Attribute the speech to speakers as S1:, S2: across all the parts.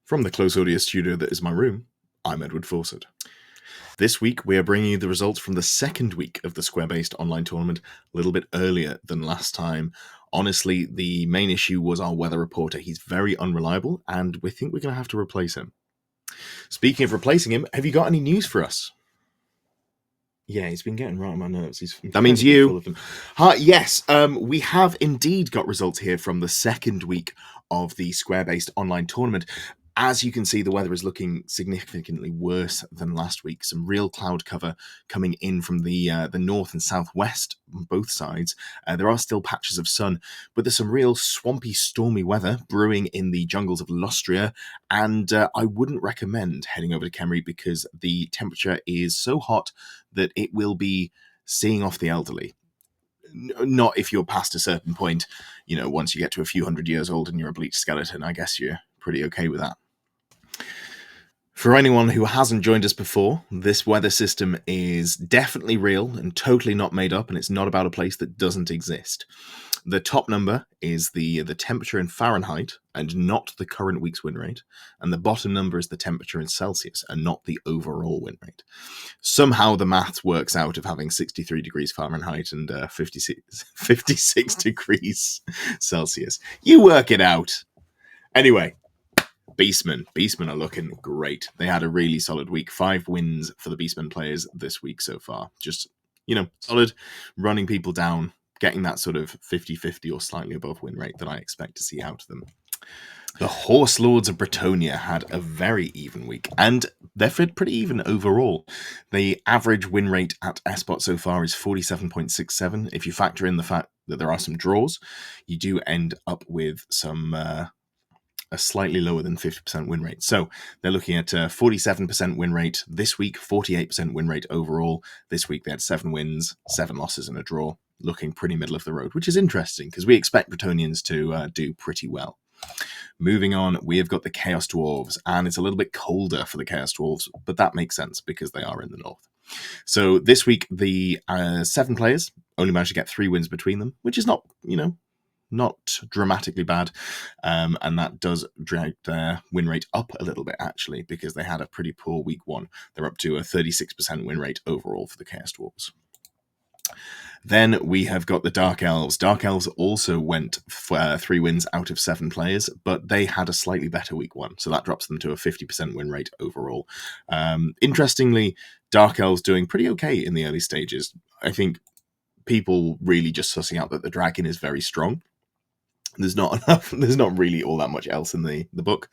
S1: From the close audio studio that is my room, I'm Edward Fawcett. This week, we are bringing you the results from the second week of the Square-based online tournament, a little bit earlier than last time. Honestly, the main issue was our weather reporter. He's very unreliable, and we think we're going to have to replace him. Speaking of replacing him, have you got any news for us? Yeah, he's been getting right on my nerves. That means you. Yes, we have indeed got results here from the second week of the Square-based online tournament. As you can see, the weather is looking significantly worse than last week. Some real cloud cover coming in from the north and southwest on both sides. There are still patches of sun, but there's some real swampy, stormy weather brewing in the jungles of Lustria, and I wouldn't recommend heading over to Kemri because the temperature is so hot that it will be seeing off the elderly. Not if you're past a certain point, once you get to a few hundred years old and you're a bleached skeleton, I guess you're pretty okay with that. For anyone who hasn't joined us before, this weather system is definitely real and totally not made up, and it's not about a place that doesn't exist. The top number is the temperature in Fahrenheit and not the current week's wind rate, and the bottom number is the temperature in Celsius and not the overall wind rate. Somehow the maths works out of having 63 degrees Fahrenheit and 56 degrees Celsius. You work it out. Anyway, Beastmen are looking great. They had a really solid week. 5 wins for the Beastmen players this week so far. Just, solid, running people down, getting that sort of 50-50 or slightly above win rate that I expect to see out of them. The Horse Lords of Bretonnia had a very even week, and they're pretty even overall. The average win rate at Espot so far is 47.67. If you factor in the fact that there are some draws, you do end up with some... a slightly lower than 50% win rate. So they're looking at a 47% win rate this week, 48% win rate overall. This week they had 7 wins, 7 losses and a draw, looking pretty middle of the road, which is interesting because we expect Bretonians to do pretty well. Moving on, we have got the Chaos Dwarves, and it's a little bit colder for the Chaos Dwarves, but that makes sense because they are in the north. So this week, the 7 players only managed to get 3 wins between them, which is not, not dramatically bad, and that does drag their win rate up a little bit, actually, because they had a pretty poor week 1. They're up to a 36% win rate overall for the Chaos Dwarves. Then we have got the Dark Elves. Dark Elves also went for 3 wins out of 7 players, but they had a slightly better week 1, so that drops them to a 50% win rate overall. Interestingly, Dark Elves doing pretty okay in the early stages. I think people really just sussing out that the dragon is very strong. There's not really all that much else in the book,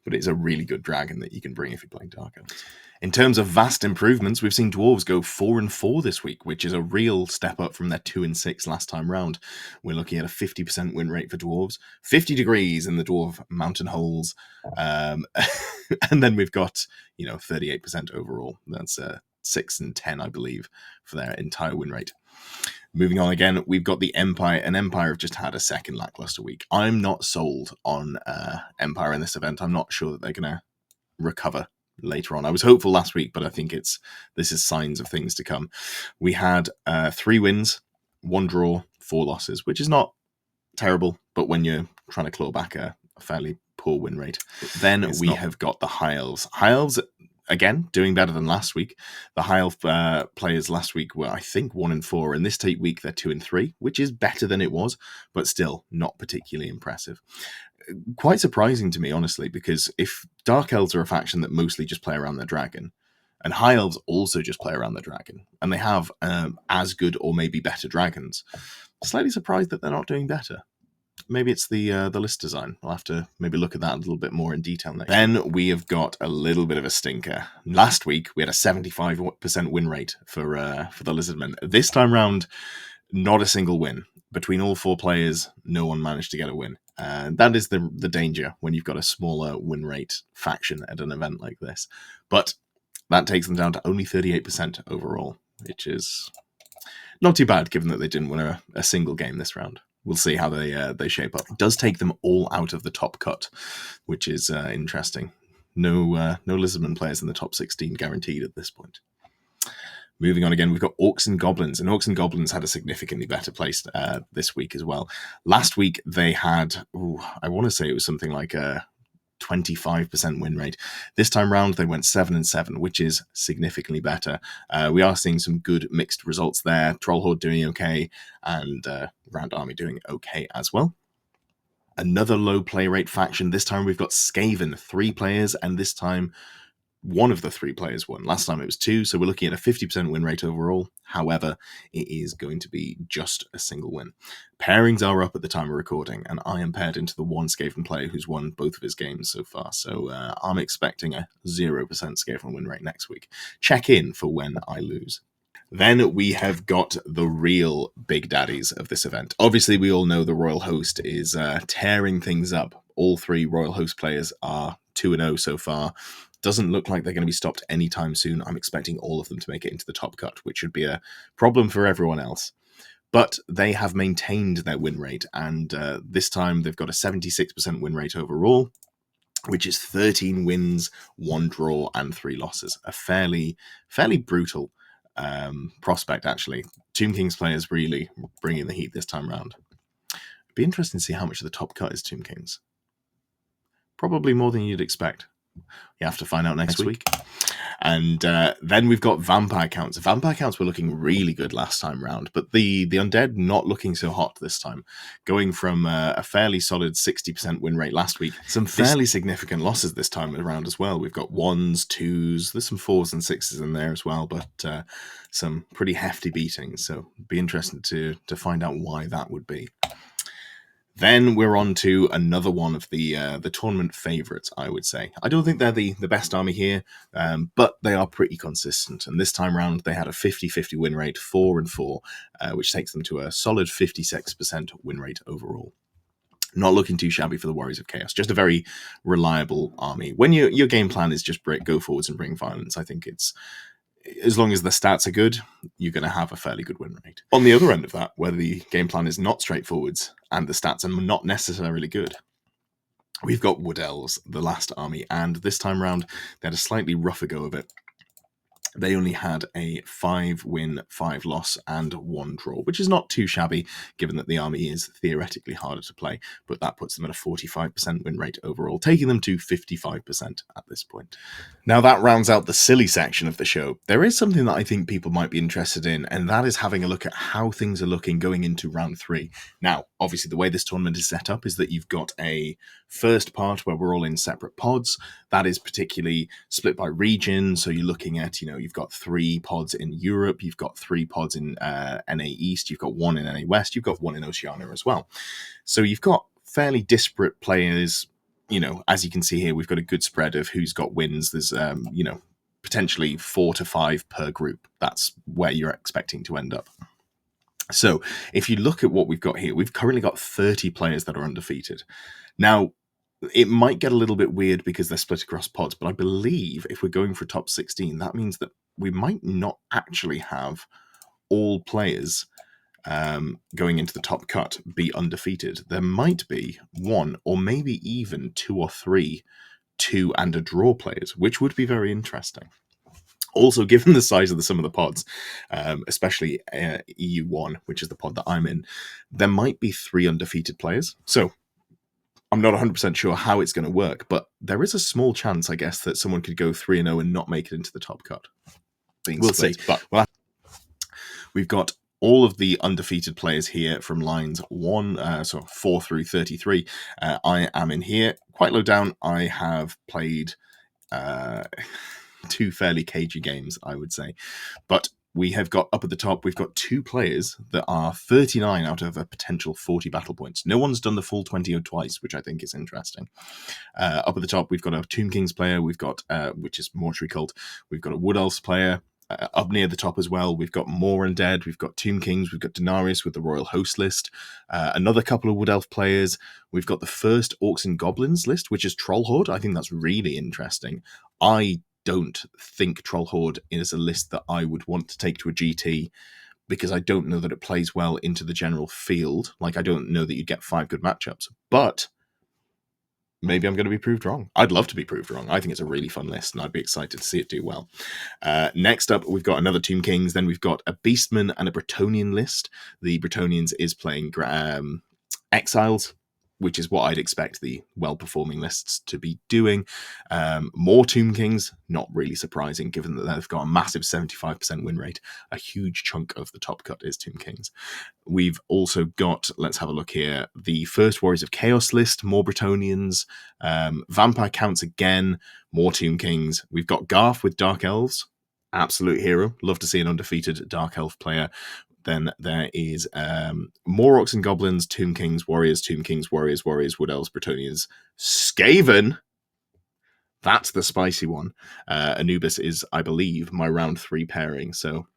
S1: but it's a really good dragon that you can bring if you're playing Dark Elves. In terms of vast improvements, we've seen Dwarves go 4-4 this week, which is a real step up from their 2-6 last time round. We're looking at a 50% win rate for Dwarves, 50 degrees in the Dwarf mountain holes, and then we've got 38% overall. That's 6-10, I believe, for their entire win rate. Moving on again, we've got the Empire, and Empire have just had a second lackluster week. I'm not sold on Empire in this event. I'm not sure that they're going to recover later on. I was hopeful last week, but I think this is signs of things to come. We had 3 wins, 1 draw, 4 losses, which is not terrible, but when you're trying to claw back a fairly poor win rate. Then we have got the High Elves. High Elves, again, doing better than last week. The High Elf players last week were, I think, 1-4, and this week they're 2-3, which is better than it was, but still not particularly impressive. Quite surprising to me, honestly, because if Dark Elves are a faction that mostly just play around their dragon, and High Elves also just play around their dragon, and they have as good or maybe better dragons, slightly surprised that they're not doing better. Maybe it's the list design. I'll have to maybe look at that a little bit more in detail next. Then we have got a little bit of a stinker. Last week we had a 75% win rate for the Lizardmen. This time round, not a single win. Between all 4 players, no one managed to get a win. That is the danger when you've got a smaller win rate faction at an event like this. But that takes them down to only 38% overall, which is not too bad given that they didn't win a single game this round. We'll see how they shape up. It does take them all out of the top cut, which is interesting. No Lizardmen players in the top 16 guaranteed at this point. Moving on again, we've got Orcs and Goblins, and Orcs and Goblins had a significantly better place this week as well. Last week they had, I want to say it was something like a 25% win rate. This time round, they went 7-7, which is significantly better. We are seeing some good mixed results there. Troll Horde doing okay, and Grand Army doing okay as well. Another low play rate faction. This time we've got Skaven, 3 players, and this time one of the 3 players won. Last time it was 2, so we're looking at a 50% win rate overall. However, it is going to be just a single win. Pairings are up at the time of recording, and I am paired into the one Skaven player who's won both of his games so far, so I'm expecting a 0% Skaven win rate next week. Check in for when I lose. Then we have got the real big daddies of this event. Obviously, we all know the Royal Host is tearing things up. All 3 Royal Host players are 2-0 so far. Doesn't look like they're going to be stopped anytime soon. I'm expecting all of them to make it into the top cut, which should be a problem for everyone else. But they have maintained their win rate, and this time they've got a 76% win rate overall, which is 13 wins, 1 draw, and 3 losses. A fairly brutal prospect, actually. Tomb King's players really bringing the heat this time around. It'd be interesting to see how much of the top cut is Tomb King's. Probably more than you'd expect. You have to find out next week. And then we've got vampire counts. Vampire counts were looking really good last time round, but the undead not looking so hot this time. Going from a fairly solid 60% win rate last week, some fairly significant losses this time around as well. We've got 1s, 2s, there's some 4s and 6s in there as well, but some pretty hefty beatings. So it'd be interesting to find out why that would be. Then we're on to another one of the tournament favourites, I would say. I don't think they're the best army here, but they are pretty consistent. And this time round, they had a 50-50 win rate, 4-4, which takes them to a solid 56% win rate overall. Not looking too shabby for the Warriors of Chaos. Just a very reliable army. When your game plan is just go forwards and bring violence, I think it's... as long as the stats are good, you're going to have a fairly good win rate. On the other end of that, where the game plan is not straightforward and the stats are not necessarily good, we've got Wood Elves, the last army, and this time round, they had a slightly rougher go of it. They only had a 5-win, 5-loss, and 1 draw, which is not too shabby, given that the army is theoretically harder to play, but that puts them at a 45% win rate overall, taking them to 55% at this point. Now that rounds out the silly section of the show. There is something that I think people might be interested in, and that is having a look at how things are looking going into round 3. Now, obviously, the way this tournament is set up is that you've got a first part where we're all in separate pods. That is particularly split by region, so you're looking at, you've got 3 pods in Europe, you've got 3 pods in NA East, you've got 1 in NA West, you've got 1 in Oceana as well. So you've got fairly disparate players. As you can see here, we've got a good spread of who's got wins. There's, potentially 4 to 5 per group. That's where you're expecting to end up. So if you look at what we've got here, we've currently got 30 players that are undefeated. Now, it might get a little bit weird because they're split across pods, but I believe if we're going for top 16, that means that we might not actually have all players going into the top cut be undefeated. There might be 1 or maybe even 2 or 3 2 and a draw players, which would be very interesting. Also, given the size of some of the pods, especially EU1, which is the pod that I'm in, there might be 3 undefeated players. So I'm not 100% sure how it's going to work, but there is a small chance, I guess, that someone could go 3-0 and not make it into the top cut. We'll see. But we've got all of the undefeated players here from lines 4 through 33. I am in here. Quite low down, I have played 2 fairly cagey games, I would say. But we have got up at the top, we've got 2 players that are 39 out of a potential 40 battle points. No one's done the full 20 twice, which I think is interesting. Up at the top, we've got a Tomb Kings player, we've got, which is Mortuary Cult, we've got a Wood Elves player. Up near the top as well, we've got more Undead, we've got Tomb Kings, we've got Denarius with the Royal Host list, another couple of Wood Elf players, we've got the first Orcs and Goblins list, which is Troll Horde. I think that's really interesting. I don't think Troll Horde is a list that I would want to take to a GT because I don't know that it plays well into the general field. Like, I don't know that you'd get 5 good matchups, but maybe I'm going to be proved wrong. I'd love to be proved wrong. I think it's a really fun list, and I'd be excited to see it do well. Next up, we've got another Tomb Kings. Then we've got a Beastman and a Bretonnian list. The Bretonnians is playing Exiles. which is what I'd expect the well-performing lists to be doing. More Tomb Kings, not really surprising, given that they've got a massive 75% win rate. A huge chunk of the top cut is Tomb Kings. We've also got, let's have a look here, the first Warriors of Chaos list, more Bretonnians, Vampire Counts again, more Tomb Kings. We've got Garth with Dark Elves, absolute hero. Love to see an undefeated Dark Elf player. Then there is more Orcs and Goblins, Tomb Kings, Warriors, Warriors, Wood Elves, Bretonnians, Skaven. That's the spicy one. Anubis is, I believe, my round 3 pairing. So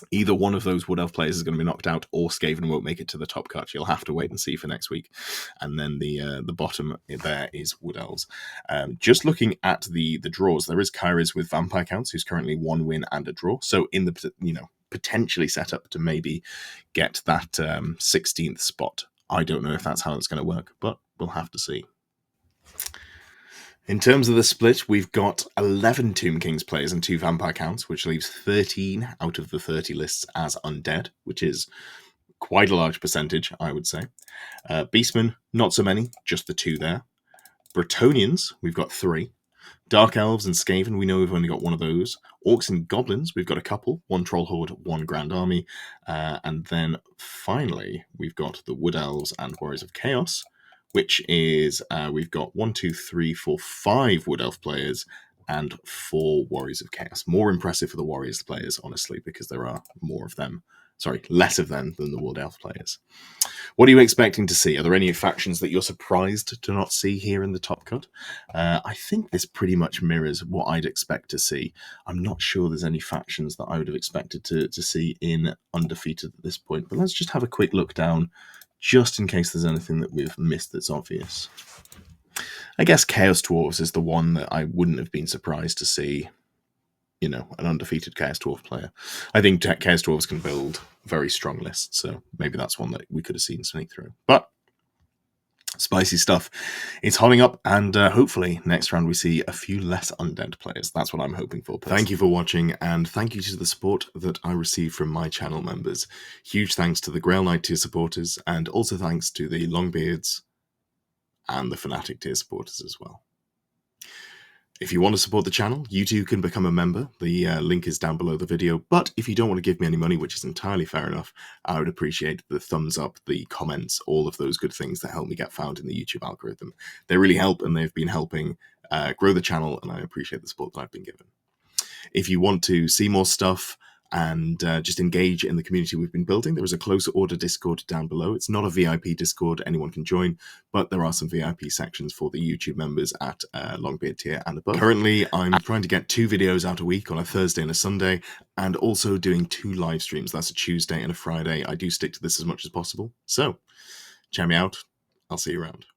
S1: either one of those Wood Elf players is going to be knocked out, or Skaven won't make it to the top cut. You'll have to wait and see for next week. And then the bottom there is Wood Elves. Just looking at the draws, there is Kairos with Vampire Counts, who's currently 1 win and a draw. So in the, potentially set up to maybe get that 16th spot. I don't know if that's how it's going to work, but we'll have to see. In terms of the split, we've got 11 Tomb Kings players and 2 Vampire Counts, which leaves 13 out of the 30 lists as Undead, which is quite a large percentage, I would say. Beastmen, not so many, just the 2 there. Bretonnians, we've got 3. Dark Elves and Skaven, we know we've only got 1 of those. Orcs and Goblins, we've got a couple. 1 Troll Horde, 1 Grand Army. And then finally, we've got the Wood Elves and Warriors of Chaos, which is, we've got 5 Wood Elf players and 4 Warriors of Chaos. More impressive for the Warriors players, honestly, because there are more of them. Sorry, less of them than the Wood Elf players. What are you expecting to see? Are there any factions that you're surprised to not see here in the top cut? I think this pretty much mirrors what I'd expect to see. I'm not sure there's any factions that I would have expected to see in Undefeated at this point, but let's just have a quick look down, just in case there's anything that we've missed that's obvious. I guess Chaos Dwarves is the one that I wouldn't have been surprised to see, an undefeated Chaos Dwarf player. I think Chaos Dwarves can build very strong lists, so maybe that's one that we could have seen sneak through. But spicy stuff. It's hotting up, and hopefully next round we see a few less Undead players. That's what I'm hoping for. Thank you for watching, and thank you to the support that I receive from my channel members. Huge thanks to the Grail Knight tier supporters, and also thanks to the Longbeards and the Fnatic tier supporters as well. If you want to support the channel, you too can become a member. The link is down below the video. But if you don't want to give me any money, which is entirely fair enough, I would appreciate the thumbs up, the comments, all of those good things that help me get found in the YouTube algorithm. They really help, and they've been helping grow the channel, and I appreciate the support that I've been given. If you want to see more stuff and just engage in the community we've been building, there is a closer order Discord down below. It's not a VIP Discord, anyone can join, but there are some VIP sections for the YouTube members at Longbeard tier and above. Currently, I'm trying to get 2 videos out a week on a Thursday and a Sunday, and also doing 2 live streams. That's a Tuesday and a Friday. I do stick to this as much as possible. So, check me out. I'll see you around.